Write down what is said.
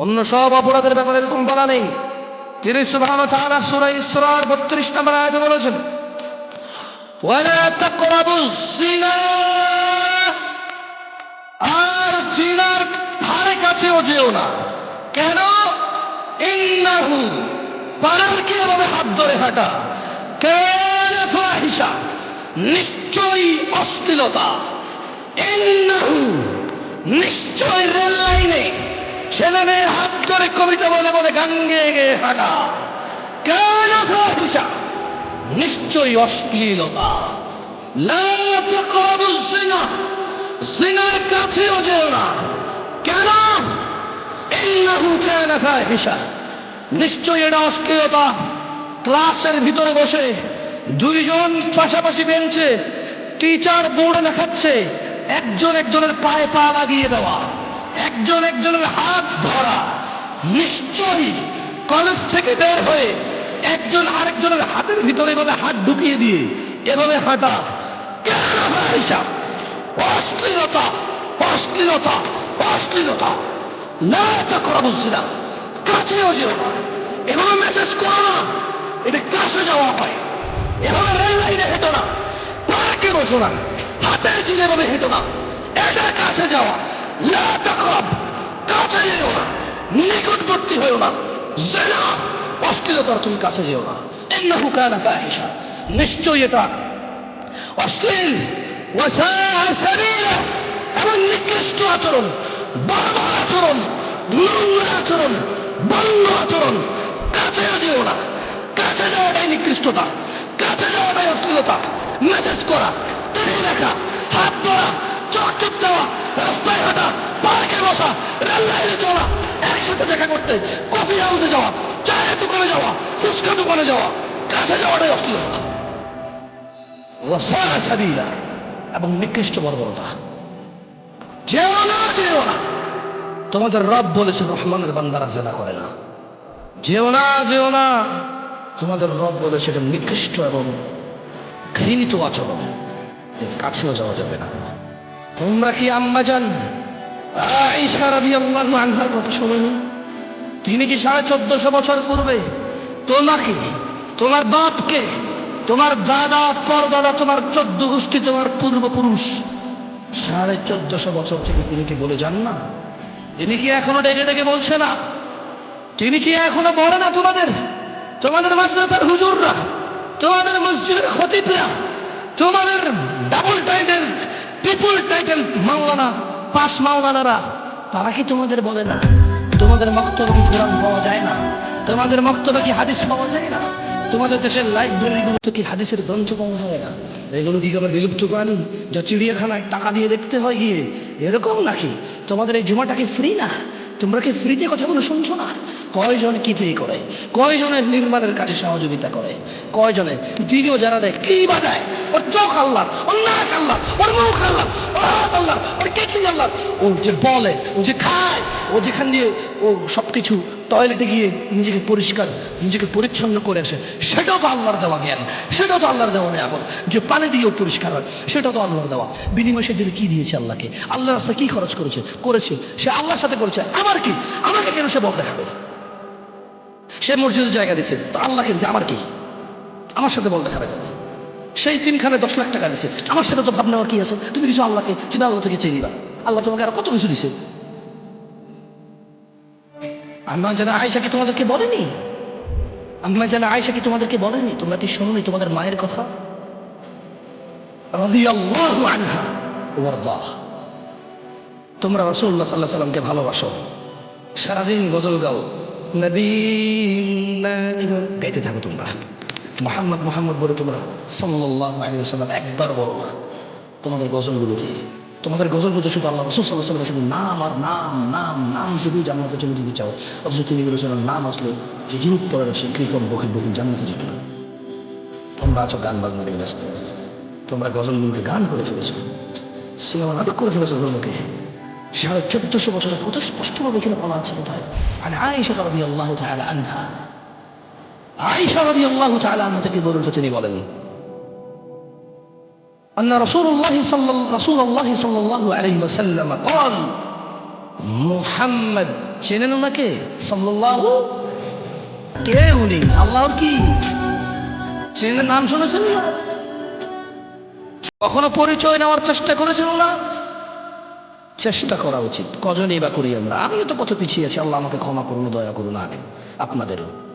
অন্য সব অপরাধের ব্যাপারে এরকম বলা নেই। তিনি সুবহানাহু ওয়া তাআলা সূরা ইসরার 32 নম্বর আয়াতে বলেছেন, ওয়ালা তাকরাবুজ জিনা, আর জিনার ধারে কাছেও যেও না। কেন? ইন্নাহু, পারার কি এভাবে হাত ধরে হাঁটা, কানা ফাহিশা, নিশ্চয়ই অশ্লীলতা। ইন্নাহু, নিশ্চয় রেল লাইনে ছেলে মেয়ে হাত ধরে কবিতা বলে বলে গান গেয়ে গেয়ে হাঁটা, কানা ফাহিশা, নিশ্চয়ই অশ্লীলতা। লা তাকরাবুজ জিনা, জিনার কাছেও যেও না। কেন? ইন্নাহু কানা ফাহিশা, নিশ্চয়ই এটা অশ্লীলতা। ক্লাসের ভিতরে বসে দুইজন পাশাপাশি বেঞ্চে টিচার বোর্ডে লেখাচ্ছে, একজন একজনের পায়ে পা লাগিয়ে দেওয়া, একজন একজনের হাত ধরা, নিশ্চয়ই কলেজ থেকে বের হয়ে একজন আরেকজনের হাতের ভিতরে এভাবে হাত ঢুকিয়ে দিয়ে এভাবে হাঁটা, কানা ফাহিশা, অশ্লীলতা, অশ্লীলতা, অশ্লীলতা। লা তাকরাবুজ জিনা, কাছেও যেও না। এভাবে মেসেজ করো না, এটা কাছে যাওয়া হয়। এভাবে রেল লাইনে হেঁটো না, পার্কে বসো না, হাতের চিনে এভাবে হেঁটো না, এটা কাছে যাওয়া। লা তাকরাব, কাছে যেও না, নিকটবর্তী হয়েও না। জিনা, অশ্লীলতার তুমি কাছে যেও না। ইন্নাহু কানা ফাহিশা, নিশ্চয়ই এটা অশ্লীল। ওয়াসাআ সাবিলা, এবং নিকৃষ্ট আচরণ, বর্বর আচরণ, নোংরা আচরণ, বন্য আচরণ। কাছে যেও না। কাছে যাওয়াটাই নিকৃষ্টতা, কাছে যাওয়াটাই অশ্লীলতা। মেসেজ করা, টিভি দেখা, হাত ধরা, চোখ টিপ দেওয়া, রাস্তায় হাঁটা, পার্কে বসা, রেল লাইনে চলা, একসাথে দেখা করতে, কফি হাউসে যাওয়া, চায়ের দোকানে যাওয়া, ফুচকা দোকানে যাওয়া, কাছে যাওয়াটাই অশ্লীলতা। ওয়াসাআ সাবিলা, এবং নিকৃষ্ট বর্বরতা। যেও না, যেও না। তোমাদের রব বলেছে রহমানের বান্দারা জেনা করে না। যেও না, যেও না। তোমাদের রব বলেছে এটা নিকৃষ্ট এবং ঘৃণিত আচরণ, এর কাছেও যাওয়া যাবে না। তোমরা কি আম্মাজান আয়েশা রাদিয়াল্লাহু আনহার কথা শোনোনি? তিনি কি 1450 বছর পূর্বে তোমাকে, তোমার বাপকে, তোমার দাদা, পরদাদা, তোমার 14 গোষ্ঠী, তোমার পূর্বপুরুষ 1450 বছর থেকে তিনি কি বলে যান না? তিনি কি এখনো ডেকে ডেকে বলছে না? তিনি কি এখনো বলে না তোমাদের, তোমাদের মাদ্রাসার হুজুররা, তোমাদের মসজিদের খতিবরা, তোমাদের ডাবল টাইটেল, ট্রিপল টাইটেল মাওলানা, পাস মাওলানারা, তারা কি তোমাদের বলে না তোমাদের মক্তবে কি কোরআন পাওয়া যায় না? তোমাদের মক্তবে কি হাদিস পাওয়া যায় না? তোমাদের দেশের লাইব্রেরিগুলোতে কি হাদিসের গ্রন্থ পাওয়া যায় না? এগুলো কি আমরা বিলুপ্ত প্রাণী যা চিড়িয়াখানায় টাকা দিয়ে দেখতে হয় গিয়ে, এরকম নাকি? তোমাদের এই জুমাটা কি ফ্রি না? তোমরা কি ফ্রিতে কথাগুলো শুনছো না? কয়জনে কি ফ্রি করে, কয়জনের নির্মাণের কাজে সহযোগিতা করে, কয়জনে ভিডিও যারা দেয় কি বা দেয়? ওর চোখ আল্লাহ, ওর নাক আল্লাহ, ওর মুখ আল্লাহ, ওর হাত আল্লাহ, ওর কেটলি আল্লাহ। ও যে বলে, ও যে খায়, ও যেখান দিয়ে ও সবকিছু টয়লেটে গিয়ে নিজেকে পরিষ্কার, নিজেকে পরিচ্ছন্ন করে আসে, সেটাও তো আল্লাহর দেওয়া জ্ঞান, সেটাও তো আল্লাহর দেওয়া নিয়ামত। যে পানি দিয়েও পরিষ্কার হয়, সেটাও তো আল্লাহর দেওয়া। বিনিময় সে দিলে কি দিয়েছে আল্লাহকে? আল্লাহর রাস্তায় কি খরচ করেছে সে আল্লাহর সাথে করেছে। আমার কি, আমাকে কেন সে বল দেখাবে? সে মসজিদের জায়গা দিছে, তো আল্লাহকে দিছে, আমার কি? আমার সাথে বল দেখাবে? সেই 3খানে 10 লাখ টাকা দিছে, আমার সাথে তো ভাবনা কি আছে? তুমি কিছু আল্লাহকে, তুমি আল্লাহ থেকে চেয়ে নিবা। আল্লাহ তোমাকে আরো কত কিছু দিছে। আম্মা জানা আয়েশা কি তোমাদেরকে বলেনি? আম্মা জানা আয়েশা কি তোমাদেরকে বলেনি? তোমরা কি শোনোনি তোমাদের মায়ের কথা? রাদিয়াল্লাহু আনহা ওয়ারদাহ। তোমরা রাসূলুল্লাহ সাল্লাল্লাহু আলাইহি সাল্লামকে ভালোবাসো, সারাদিন গজল গাও, নবী গাইতে থাকো তোমরা, মুহাম্মদ মুহাম্মদ বলে তোমরা সাল্লাল্লাহু আলাইহি ওয়াসাল্লাম একবার বলো না। তোমাদের গজলগুলোতে, তোমাদের গজলগুলোতে শুধু আল্লাহ রাসূল সাল্লাল্লাহু আলাইহি ওয়াসাল্লাম শুধু নাম আর নাম, নাম নাম, শুধু জান্নাতে চলে যেতে চাও। অথচ তিনি বলেছেন নাম আসলে যে জিনুত পড়ে সে কৃপণ বকিল বকিল জান্নাতে যাবে না। তোমরা আছো গান বাজনা নিয়ে ব্যস্ত, তোমরা গজলগুলোকে গান করে ফেলেছো, সিনেমা নাটক করে ফেলেছো ধর্মকে। 1450 বছরে কত স্পষ্টভাবে এখানে বলা আছে কোথায়? আর আয়েশা রাদিয়াল্লাহু তাআলা আনহা, আয়েশা রাদিয়াল্লাহু তাআলা আনহা থেকে বর্ণিত, তিনি বলেন أن رسول الله صلى الله عليه وسلم قال মুহাম্মদ চেনেন ওনাকে সাল্লাল্লাহু, কে উনি? আল্লাহর কি চেনেন? নাম শুনেছেন না? কখনো পরিচয় নেওয়ার চেষ্টা করেছেন না? চেষ্টা করা উচিত। কজনই বা করি আমরা? আমিও তো কত পিছিয়ে আছি, আল্লাহ আমাকে ক্ষমা করুন, দয়া করুন। আমি আপনাদেরও